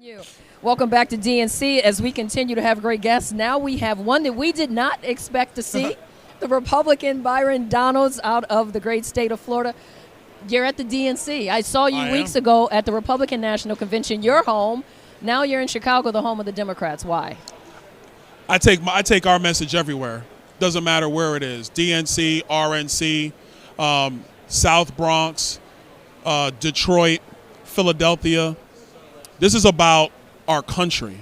You. Welcome back to DNC as we continue to have great guests. Now we have one that we did not expect to see, the Republican Byron Donalds out of the great state of Florida. You're at the DNC. I saw you weeks ago at the Republican National Convention, your home. Now you're in Chicago, the home of the Democrats. Why? I take our message everywhere. Doesn't matter where it is. DNC, RNC, South Bronx, Detroit, Philadelphia. This is about our country.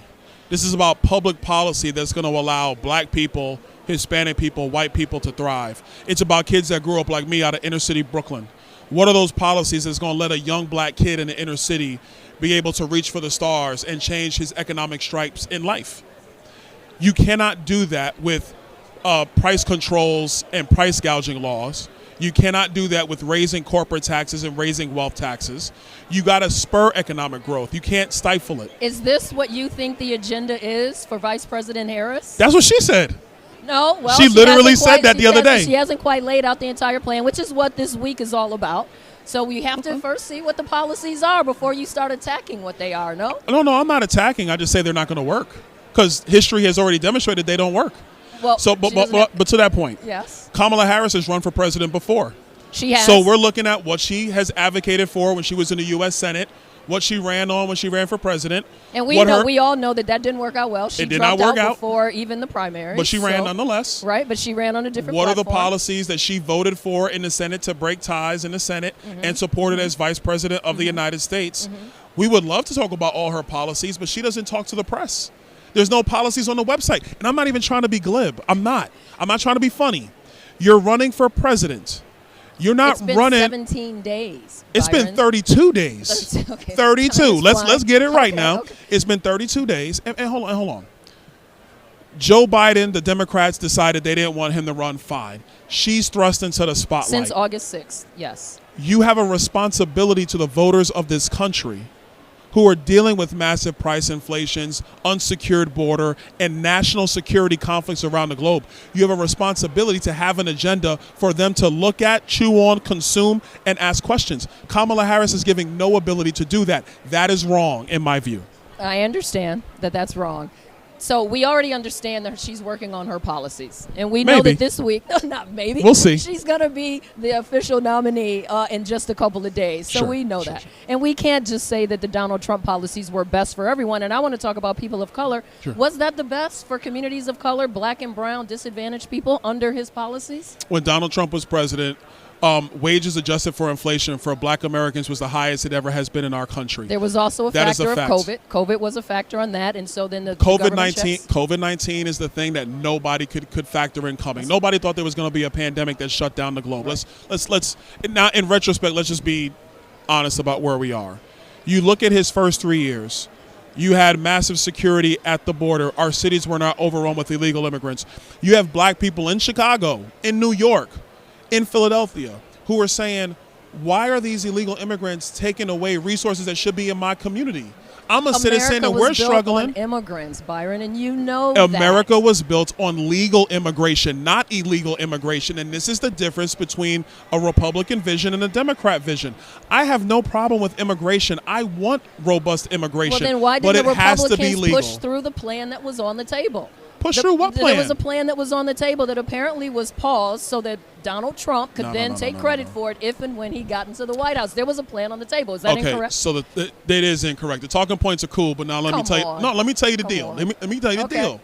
This is about public policy that's going to allow black people, Hispanic people, white people to thrive. It's about kids that grew up like me out of inner city Brooklyn. What are those policies that's going to let a young black kid in the inner city be able to reach for the stars and change his economic stripes in life? You cannot do that with price controls and price gouging laws. You cannot do that with raising corporate taxes and raising wealth taxes. You got to spur economic growth. You can't stifle it. Is this what you think the agenda is for Vice President Harris? That's what she said. No, well, she literally said that the other day. She hasn't quite laid out the entire plan, which is what this week is all about. So we have to first see what the policies are before you start attacking what they are, no? No, I'm not attacking. I just say they're not going to work because history has already demonstrated they don't work. Well, so, but to that point, yes, Kamala Harris has run for president before. She has. So we're looking at what she has advocated for when she was in the U.S. Senate, what she ran on when she ran for president. And we all know that didn't work out well. She dropped out before even the primary. But she ran nonetheless. Right, but she ran on a different What platform. are the policies that she voted for in the Senate to break ties in the Senate and supported as vice president of the United States? We would love to talk about all her policies, but she doesn't talk to the press. There's no policies on the website. And I'm not even trying to be glib. I'm not trying to be funny. You're running for president. You're not it's been running. 17 days. It's Byron. been 32 days. 32. Okay. 32. Let's get it right now. Okay. It's been 32 days. And hold on. Joe Biden, the Democrats decided they didn't want him to run. Fine. She's thrust into the spotlight. Since August 6th, yes. You have a responsibility to the voters of this country who are dealing with massive price inflations, unsecured border, and national security conflicts around the globe. You have a responsibility to have an agenda for them to look at, chew on, consume, and ask questions. Kamala Harris is giving no ability to do that. That is wrong, in my view. I understand that that's wrong. So we already understand that she's working on her policies. And we know that this week, not maybe. We'll see. She's going to be the official nominee in just a couple of days. So we know that. And we can't just say that the Donald Trump policies were best for everyone. And I want to talk about people of color. Was that the best for communities of color, black and brown, disadvantaged people under his policies? When Donald Trump was president, wages adjusted for inflation for black Americans was the highest it ever has been in our country. There was also a factor of COVID. COVID was a factor on that, and so then the COVID-19 is the thing that nobody could factor in coming. Nobody thought there was going to be a pandemic that shut down the globe. Let's now in retrospect, let's just be honest about where we are. You look at his first 3 years. You had massive security at the border. Our cities were not overrun with illegal immigrants. You have black people in Chicago, in New York, in Philadelphia, who are saying, why are these illegal immigrants taking away resources that should be in my community? I'm a citizen and we're struggling. On immigrants, Byron, and you know America was built on legal immigration, not illegal immigration. And this is the difference between a Republican vision and a Democrat vision. I have no problem with immigration. I want robust immigration. Well, then why did but the it has to be Republicans legal. push through the plan that was on the table? Push through what plan? There was a plan that was on the table that apparently was paused so that Donald Trump could take credit for it if and when he got into the White House. There was a plan on the table. Is that incorrect? So that is incorrect. The talking points are cool, but now let me tell you the deal. Let me tell you the deal.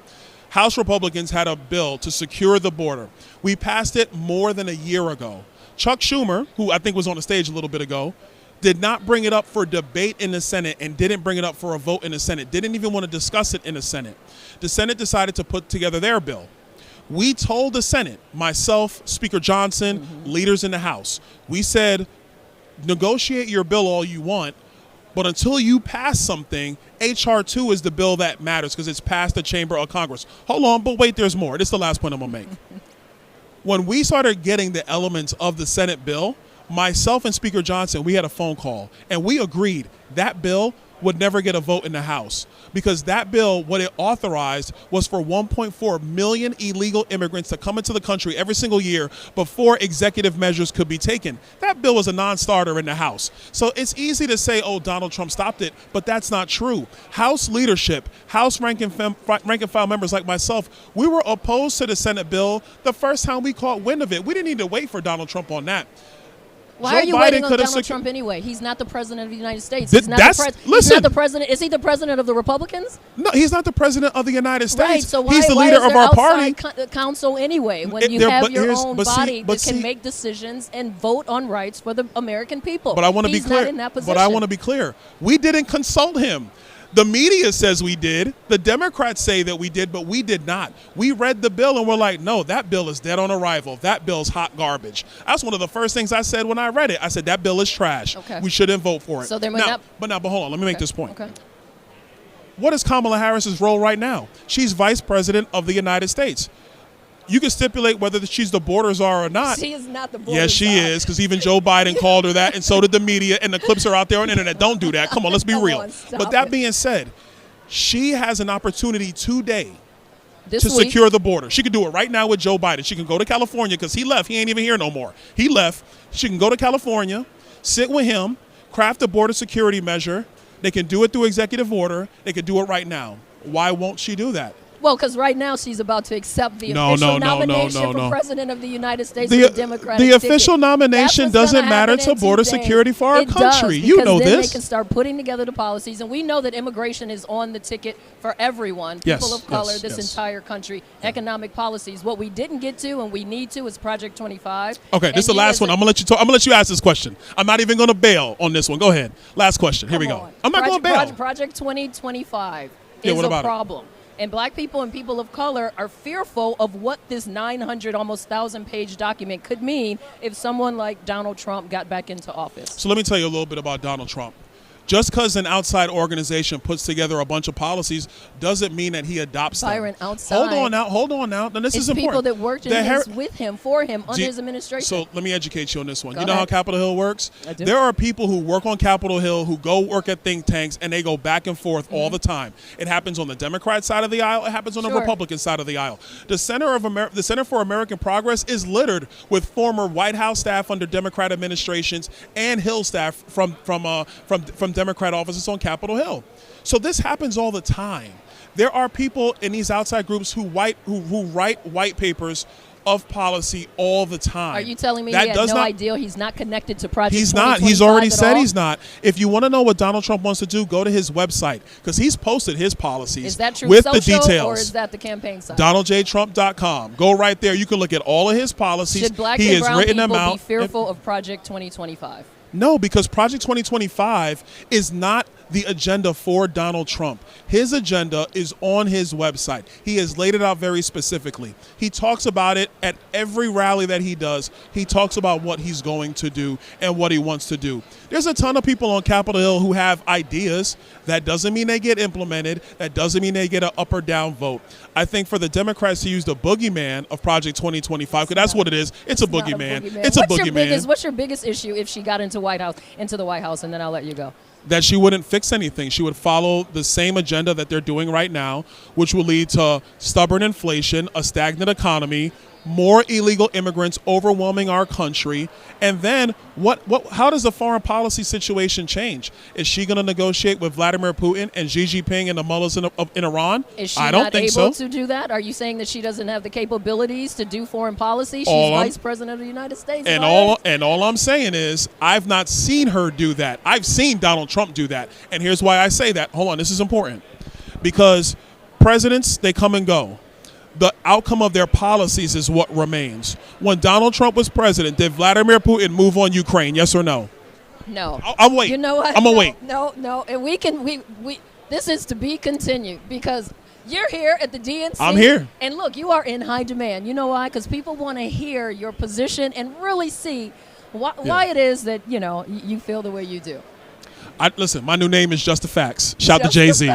House Republicans had a bill to secure the border. We passed it more than a year ago. Chuck Schumer, who I think was on the stage a little bit ago, did not bring it up for debate in the Senate and didn't bring it up for a vote in the Senate. Didn't even want to discuss it in the Senate. The Senate decided to put together their bill. We told the Senate, myself, Speaker Johnson, leaders in the House, we said, negotiate your bill all you want, but until you pass something, H.R. 2 is the bill that matters because it's passed the Chamber of Congress. Hold on, but wait, there's more. This is the last point I'm going to make. When we started getting the elements of the Senate bill, myself and Speaker Johnson, we had a phone call, and we agreed that bill would never get a vote in the House because that bill, what it authorized was for 1.4 million illegal immigrants to come into the country every single year before executive measures could be taken. That bill was a non-starter in the House. So it's easy to say, oh, Donald Trump stopped it, but that's not true. House leadership, House rank and file members like myself, we were opposed to the Senate bill the first time we caught wind of it. We didn't need to wait for Donald Trump on that. Why are you waiting on Donald Trump anyway? He's not the president of the United States. He's not the president. Is he the president of the Republicans? No, he's not the president of the United States. Right. So he's the leader of our party. Council anyway, when you have your own body that can make decisions and vote on rights for the American people. But I want to be clear. Not in that position. But I want to be clear. We didn't consult him. The media says we did. The Democrats say that we did, but we did not. We read the bill and we're like, no, that bill is dead on arrival. That bill's hot garbage. That's one of the first things I said when I read it. I said, that bill is trash. Okay. We shouldn't vote for it. So there might not. But hold on. Let me make this point. Okay. What is Kamala Harris's role right now? She's vice president of the United States. You can stipulate whether she's the border czar or not. She is not the border Yes, she czar. is, because even Joe Biden called her that, and so did the media, and the clips are out there on the internet. Don't do that. Come on, let's be real. But that being said, she has an opportunity today to secure the border. She could do it right now with Joe Biden. She can go to California because he left. He ain't even here no more. He left. She can go to California, sit with him, craft a border security measure. They can do it through executive order. They could do it right now. Why won't she do that? Well, because right now she's about to accept the official nomination for president of the United States of the Democratic The official nomination doesn't matter to border security for our country. You know this. Then they can start putting together the policies, and we know that immigration is on the ticket for everyone, people of color, this entire country, economic policies. What we didn't get to and we need to is Project 25. Okay, this is the last one. I'm gonna let you talk. I'm gonna let you ask this question. I'm not even gonna bail on this one. Go ahead. Last question. Here we go. I'm not gonna bail. Project 2025 is a problem. And black people and people of color are fearful of what this 900, almost 1,000-page document could mean if someone like Donald Trump got back into office. So let me tell you a little bit about Donald Trump. Just because an outside organization puts together a bunch of policies doesn't mean that he adopts Byron, them. outside. Hold on now. Now this is important. People that worked with him, for him, under his administration. So let me educate you on this one. Go you know ahead. how Capitol Hill works? I do. There are people who work on Capitol Hill who go work at think tanks and they go back and forth all the time. It happens on the Democrat side of the aisle. It happens on the Republican side of the aisle. The Center for American Progress is littered with former White House staff under Democrat administrations and Hill staff from Democrat offices on Capitol Hill. So this happens all the time. There are people in these outside groups who write white papers of policy all the time. Are you telling me he had no idea he's not connected to Project 2025? He's not. He's already said he's not. If you want to know what Donald Trump wants to do, go to his website because he's posted his policies. Is that true with social, the details? Or is that the campaign site? DonaldJTrump.com. Go right there. You can look at all of his policies. Should black he and brown written people them out. be fearful of Project 2025? No, because Project 2025 is not the agenda for Donald Trump. His agenda is on his website. He has laid it out very specifically. He talks about it at every rally that he does. He talks about what he's going to do and what he wants to do. There's a ton of people on Capitol Hill who have ideas. That doesn't mean they get implemented. That doesn't mean they get an up or down vote. I think for the Democrats to use the boogeyman of Project 2025, because that's what it is. It's a boogeyman. It's a boogeyman. What's your biggest issue if she got into the White House, and then I'll let you go? That she wouldn't fix anything. She would follow the same agenda that they're doing right now, which will lead to stubborn inflation, a stagnant economy, more illegal immigrants overwhelming our country. And then how does the foreign policy situation change? Is she going to negotiate with Vladimir Putin and Xi Jinping and the mullahs in Iran? Is she I don't not think able so. to do that? Are you saying that she doesn't have the capabilities to do foreign policy? She's vice president of the United States. And all I'm saying is I've not seen her do that. I've seen Donald Trump do that. And here's why I say that. Hold on, this is important. Because presidents, they come and go. The outcome of their policies is what remains. When Donald Trump was president, did Vladimir Putin move on Ukraine? Yes or no? No. I'm waiting. You know what? I'm gonna wait. No. And we this is to be continued because you're here at the DNC. I'm here. And look, you are in high demand. You know why? Because people want to hear your position and really see why it is that, you feel the way you do. Listen, my new name is Just the Facts. Shout to Jay-Z.